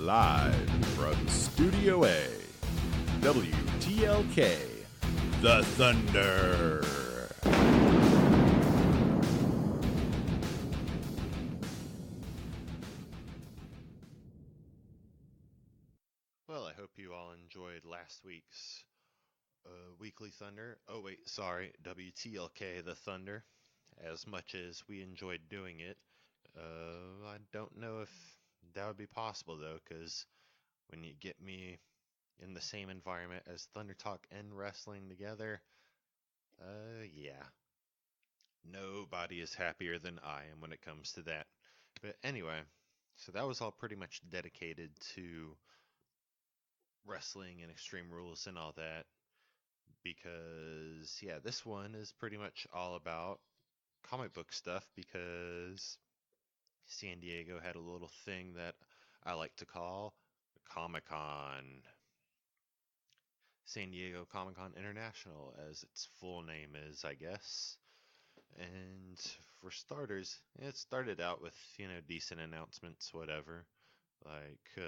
Live from Studio A, WTLK, The Thunder. Well, I hope you all enjoyed last week's Weekly Thunder. Oh, wait, sorry, WTLK The Thunder. As much as we enjoyed doing it, I don't know if that would be possible, though, because when you get me in the same environment as Thunder Talk and wrestling together, yeah, nobody is happier than I am when it comes to that. But anyway, so that was all pretty much dedicated to wrestling and Extreme Rules and all that. Because, yeah, this one is pretty much all about comic book stuff because San Diego had a little thing that I like to call Comicon. San Diego Comicon International, as its full name is, I guess. And for starters, it started out with, decent announcements, whatever. Like,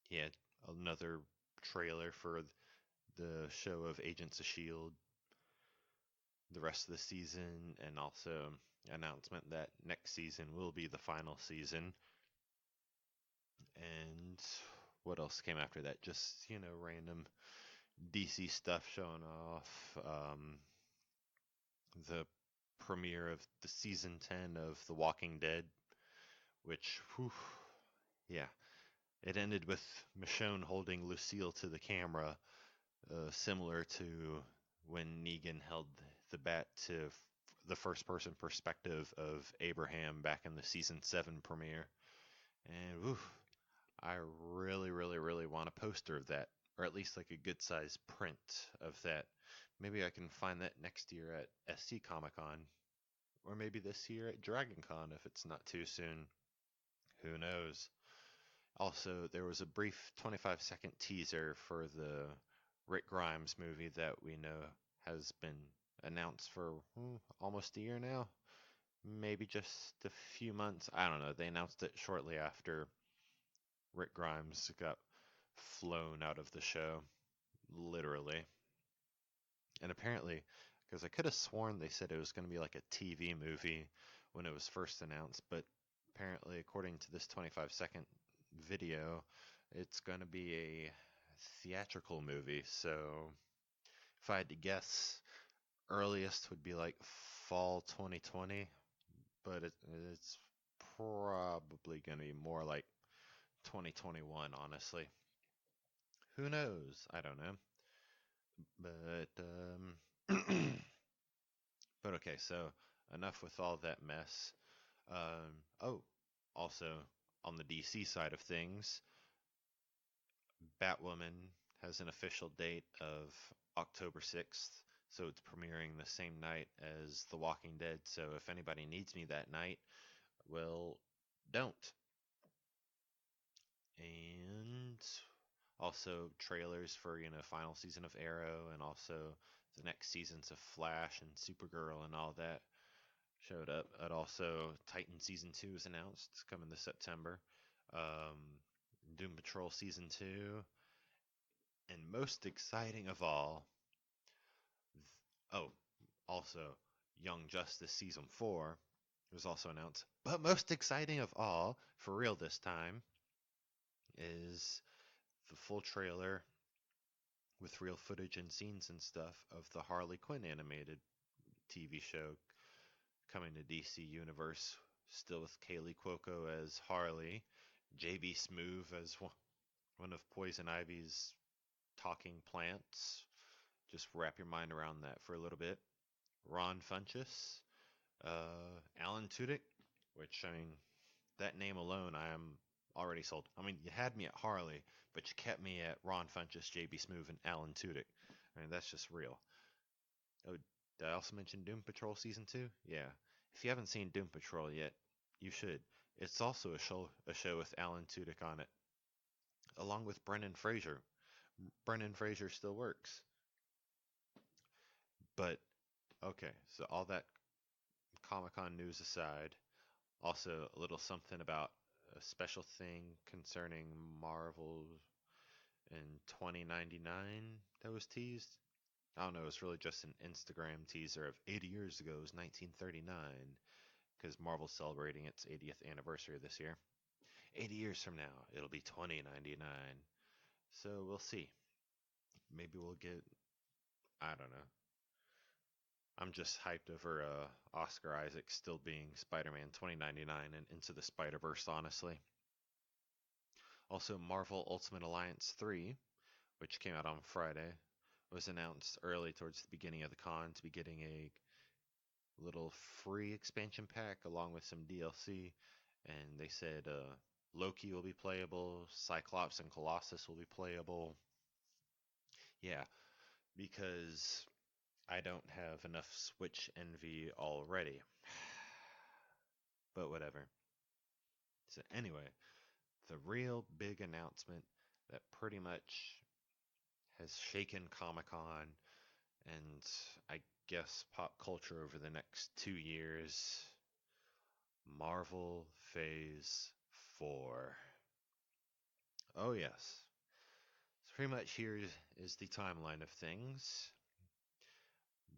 yeah, another trailer for the show of Agents of S.H.I.E.L.D., the rest of the season, and also announcement that next season will be the final season. And what else came after that? Just, random DC stuff showing off. The premiere of the season 10 of The Walking Dead, which, whew, yeah, it ended with Michonne holding Lucille to the camera, similar to when Negan held the bat to the first person perspective of Abraham back in the season 7 premiere. And whew, I really, really, really want a poster of that, or at least like a good size print of that. Maybe I can find that next year at SC Comic Con, or maybe this year at Dragon Con if it's not too soon. Who knows? Also, there was a brief 25-second teaser for the Rick Grimes movie that we know has been announced for almost a year now. Maybe just a few months. I don't know. They announced it shortly after Rick Grimes got flown out of the show, literally. And apparently, because I could have sworn they said it was going to be like a TV movie when it was first announced, but apparently, according to this 25-second video, it's going to be a theatrical movie. So, if I had to guess, earliest would be like fall 2020, but it's probably going to be more like 2021, honestly. Who knows? I don't know. But but okay, so enough with all that mess. Oh, also on the DC side of things, Batwoman has an official date of October 6th, so it's premiering the same night as The Walking Dead. So if anybody needs me that night, well, don't. And also trailers for, final season of Arrow and also the next seasons of Flash and Supergirl and all that showed up. And also Titan season 2 is announced. It's coming this September. Um, Doom Patrol season 2. And most exciting of all, oh, also Young Justice season 4 was also announced. But most exciting of all, for real this time, is the full trailer with real footage and scenes and stuff of the Harley Quinn animated TV show coming to DC Universe, still with Kaylee Cuoco as Harley, JB Smoove as one of Poison Ivy's talking plants. Just wrap your mind around that for a little bit. Ron Funches, Alan Tudyk, which, I mean, that name alone, I am already sold. I mean, you had me at Harley, but you kept me at Ron Funches, JB Smoove, and Alan Tudyk. I mean, that's just real. Oh, did I also mention Doom Patrol Season 2? Yeah. If you haven't seen Doom Patrol yet, you should. It's also a show with Alan Tudyk on it, along with Brendan Fraser. Brendan Fraser still works. But, okay, so all that Comic-Con news aside, also a little something about a special thing concerning Marvel in 2099 that was teased. I don't know, it was really just an Instagram teaser of 80 years ago, it was 1939, because Marvel's celebrating its 80th anniversary this year. 80 years from now, it'll be 2099. So we'll see. Maybe we'll get, I don't know. I'm just hyped over Oscar Isaac still being Spider-Man 2099 and Into the Spider-Verse, honestly. Also, Marvel Ultimate Alliance 3, which came out on Friday, was announced early towards the beginning of the con to be getting a little free expansion pack along with some DLC. And they said Loki will be playable, Cyclops and Colossus will be playable. Yeah, because I don't have enough Switch envy already. But whatever. So anyway, the real big announcement that pretty much has shaken Comicon and I guess pop culture over the next 2 years. Marvel Phase 4. Oh yes. So pretty much here is the timeline of things.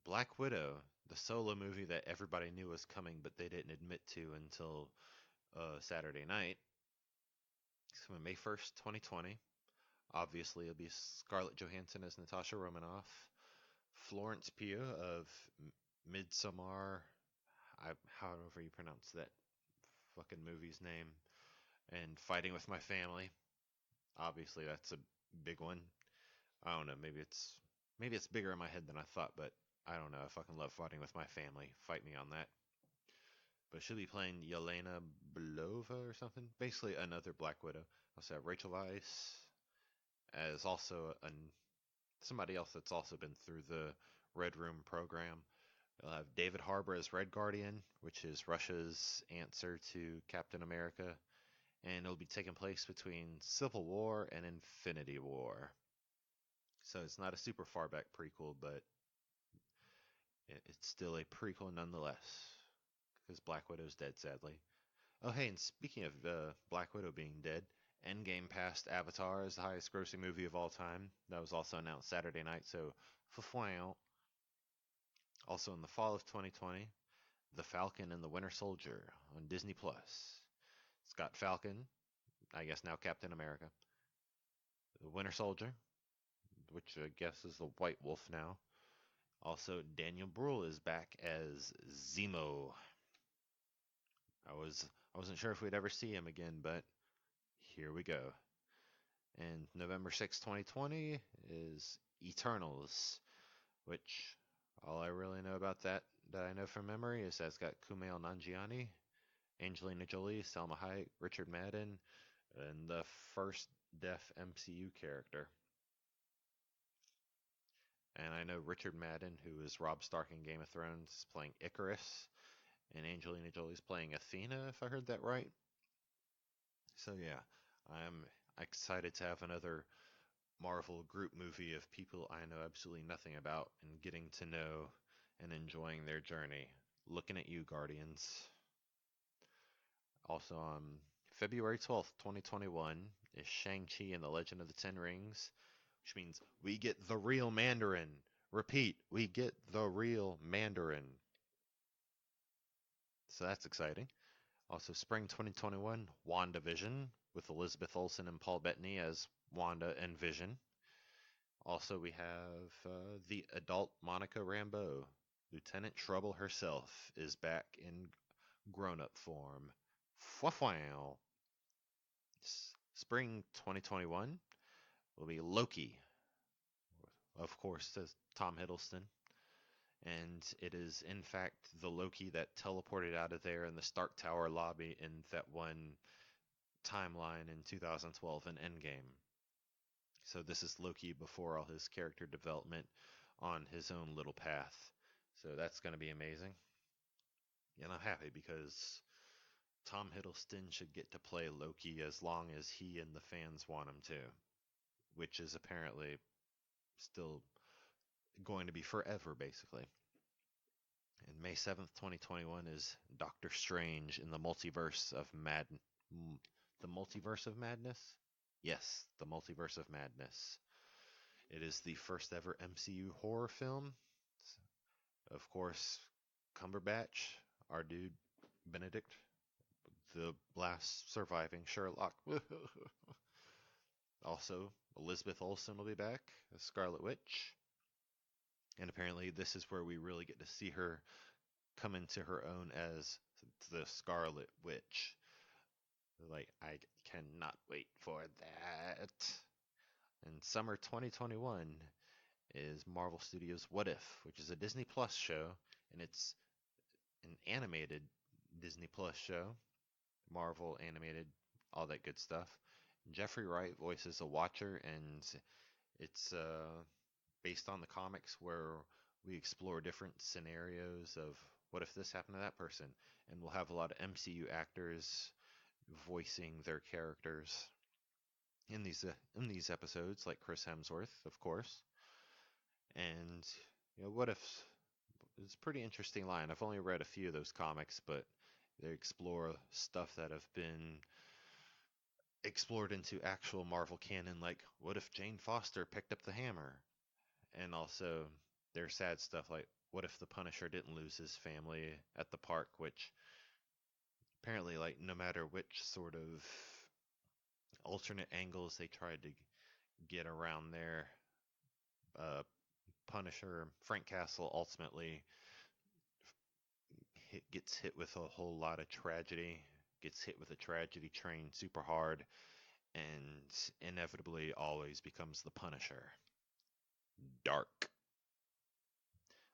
Black Widow, the solo movie that everybody knew was coming but they didn't admit to until Saturday night. It's coming May 1st, 2020. Obviously, it'll be Scarlett Johansson as Natasha Romanoff, Florence Pugh of Midsommar, however you pronounce that fucking movie's name, and Fighting with My Family. Obviously, that's a big one. I don't know. Maybe it's bigger in my head than I thought, but I don't know. I fucking love Fighting with My Family. Fight me on that. But she'll be playing Yelena Belova or something. Basically, another Black Widow. Also have Rachel Weisz as also somebody else that's also been through the Red Room program. They'll have David Harbour as Red Guardian, which is Russia's answer to Captain America, and it'll be taking place between Civil War and Infinity War. So it's not a super far back prequel, but it's still a prequel nonetheless, because Black Widow's dead, sadly. Oh, hey, and speaking of Black Widow being dead, Endgame passed Avatar as the highest grossing movie of all time. That was also announced Saturday night, so fafwang. Also in the fall of 2020, The Falcon and the Winter Soldier on Disney+. It's got Falcon, I guess now Captain America, the Winter Soldier, which I guess is the White Wolf now. Also, Daniel Bruhl is back as Zemo. I wasn't sure if we'd ever see him again, but here we go. And November 6, 2020 is Eternals, which all I really know about that I know from memory is that it's got Kumail Nanjiani, Angelina Jolie, Salma Hayek, Richard Madden, and the first deaf MCU character. And I know Richard Madden, who is Robb Stark in Game of Thrones, is playing Icarus, and Angelina Jolie's playing Athena, if I heard that right. So yeah, I'm excited to have another Marvel group movie of people I know absolutely nothing about and getting to know and enjoying their journey. Looking at you, Guardians. Also on February 12th, 2021 is Shang-Chi and the Legend of the Ten Rings, which means we get the real Mandarin. Repeat, we get the real Mandarin. So that's exciting. Also, spring 2021, WandaVision with Elizabeth Olsen and Paul Bettany as Wanda and Vision. Also, we have the adult Monica Rambeau. Lieutenant Trouble herself is back in grown-up form. Fwafwow. Spring 2021 will be Loki. Of course, says Tom Hiddleston. And it is, in fact, the Loki that teleported out of there in the Stark Tower lobby in that one timeline in 2012 in Endgame. So this is Loki before all his character development on his own little path. So that's going to be amazing. And I'm happy because Tom Hiddleston should get to play Loki as long as he and the fans want him to, which is apparently still going to be forever, basically. And May 7th, 2021 is Doctor Strange in the Multiverse of The Multiverse of Madness? Yes, The Multiverse of Madness. It is the first ever MCU horror film. Of course, Cumberbatch, our dude Benedict, the last surviving Sherlock. Also, Elizabeth Olsen will be back as Scarlet Witch. And apparently, this is where we really get to see her come into her own as the Scarlet Witch. Like, I cannot wait for that. And summer 2021 is Marvel Studios' What If, which is a Disney Plus show, and it's an animated Disney Plus show. Marvel animated, all that good stuff. Jeffrey Wright voices a Watcher, and it's based on the comics where we explore different scenarios of what if this happened to that person, and we'll have a lot of MCU actors voicing their characters in these episodes, like Chris Hemsworth, of course. And what if it's a pretty interesting line. I've only read a few of those comics, but they explore stuff that have been explored into actual Marvel canon, like what if Jane Foster picked up the hammer? And also there's sad stuff like what if the Punisher didn't lose his family at the park, which apparently, like, no matter which sort of alternate angles they tried to get around there, Punisher, Frank Castle, ultimately gets hit with a whole lot of tragedy, gets hit with a tragedy train super hard, and inevitably always becomes the Punisher. Dark.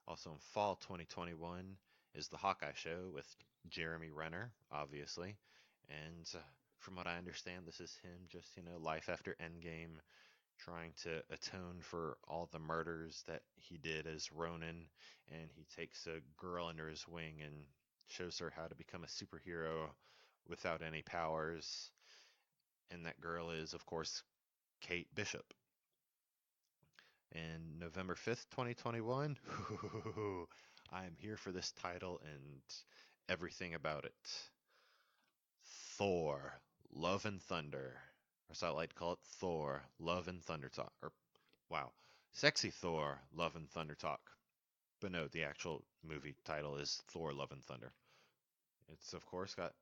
Also in fall 2021 is the Hawkeye show with Jeremy Renner, obviously. And from what I understand, this is him just, life after Endgame, trying to atone for all the murders that he did as Ronin. And he takes a girl under his wing and shows her how to become a superhero without any powers. And that girl is, of course, Kate Bishop. And November 5th, 2021, I'm here for this title and everything about it. Thor, Love and Thunder. Or as I like to call it, Thor, Love and Thunder Talk. Or, wow, Sexy Thor, Love and Thunder Talk. But no, the actual movie title is Thor, Love and Thunder. It's, of course, got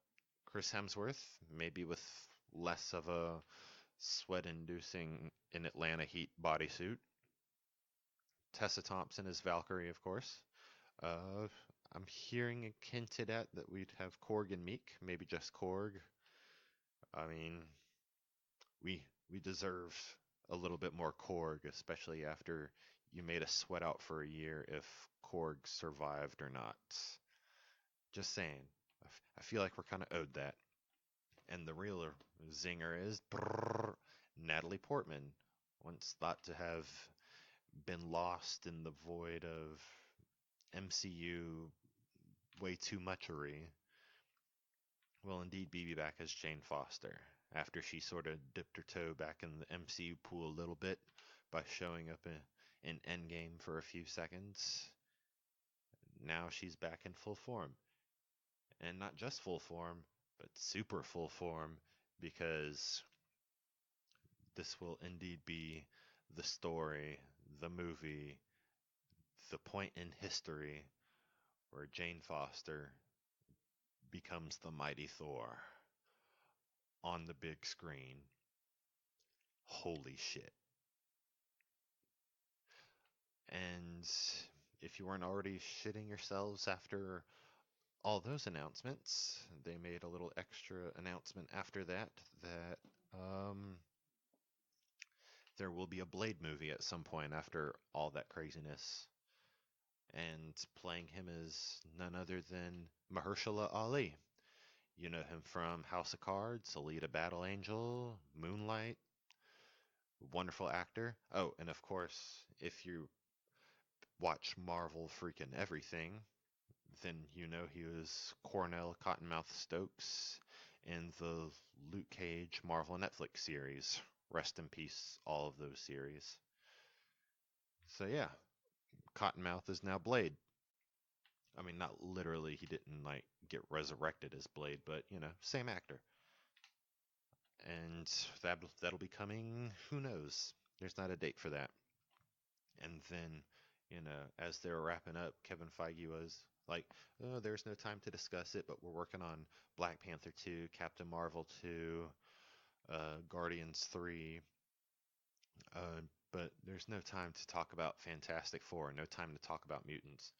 Chris Hemsworth, maybe with less of a sweat-inducing in Atlanta heat bodysuit. Tessa Thompson is Valkyrie, of course. I'm hearing it hinted at that we'd have Korg and Meek, maybe just Korg. I mean, we deserve a little bit more Korg, especially after you made us sweat out for a year if Korg survived or not. Just saying. I feel like we're kind of owed that. And the real zinger is Natalie Portman, once thought to have been lost in the void of MCU way too muchery, will indeed be back as Jane Foster, after she sort of dipped her toe back in the MCU pool a little bit by showing up in Endgame for a few seconds. Now she's back in full form. And not just full form, but super full form, because this will indeed be the story, the movie, the point in history where Jane Foster becomes the mighty Thor on the big screen. Holy shit. And if you weren't already shitting yourselves after all those announcements, they made a little extra announcement after that there will be a Blade movie at some point after all that craziness. And playing him is none other than Mahershala Ali. You know him from House of Cards, Alita Battle Angel, Moonlight. Wonderful actor. Oh, and of course, if you watch Marvel freaking everything, then you know he was Cornell Cottonmouth Stokes in the Luke Cage Marvel Netflix series. Rest in peace, all of those series. So yeah, Cottonmouth is now Blade. I mean, not literally, he didn't like get resurrected as Blade, but same actor. and that'll be coming. Who knows? There's not a date for that. And then, as they were wrapping up, Kevin Feige was like, "Oh, there's no time to discuss it, but we're working on Black Panther 2, Captain Marvel 2, Guardians 3, but there's no time to talk about Fantastic Four, no time to talk about mutants."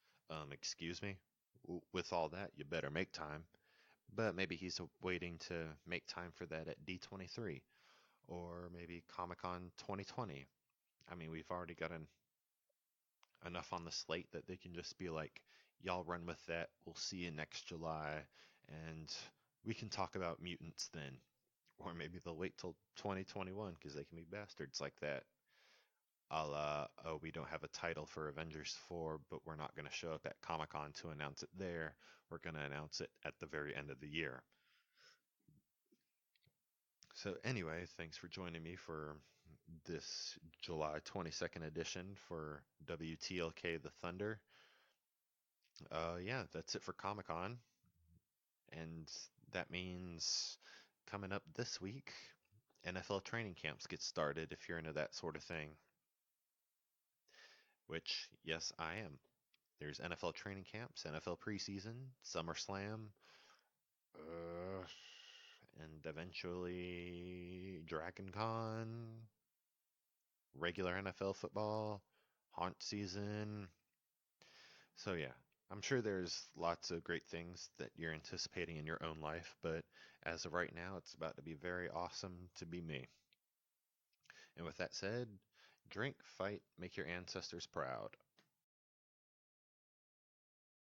Excuse me? With all that, you better make time. But maybe he's waiting to make time for that at D23 or maybe Comicon 2020. I mean, we've already got enough on the slate that they can just be like, y'all run with that. We'll see you next July, and we can talk about mutants then. Or maybe they'll wait till 2021 because they can be bastards like that. A la, oh, we don't have a title for Avengers 4, but we're not going to show up at Comic Con to announce it there. We're going to announce it at the very end of the year. So, anyway, thanks for joining me for this July 22nd edition for WTLK The Thunder. Yeah, that's it for Comic Con. And that means coming up this week, NFL training camps get started if you're into that sort of thing. Which, yes, I am. There's NFL training camps, NFL preseason, Summerslam, and eventually Dragon Con, regular NFL football, haunt season. So yeah, I'm sure there's lots of great things that you're anticipating in your own life, but as of right now, it's about to be very awesome to be me. And with that said, drink, fight, make your ancestors proud.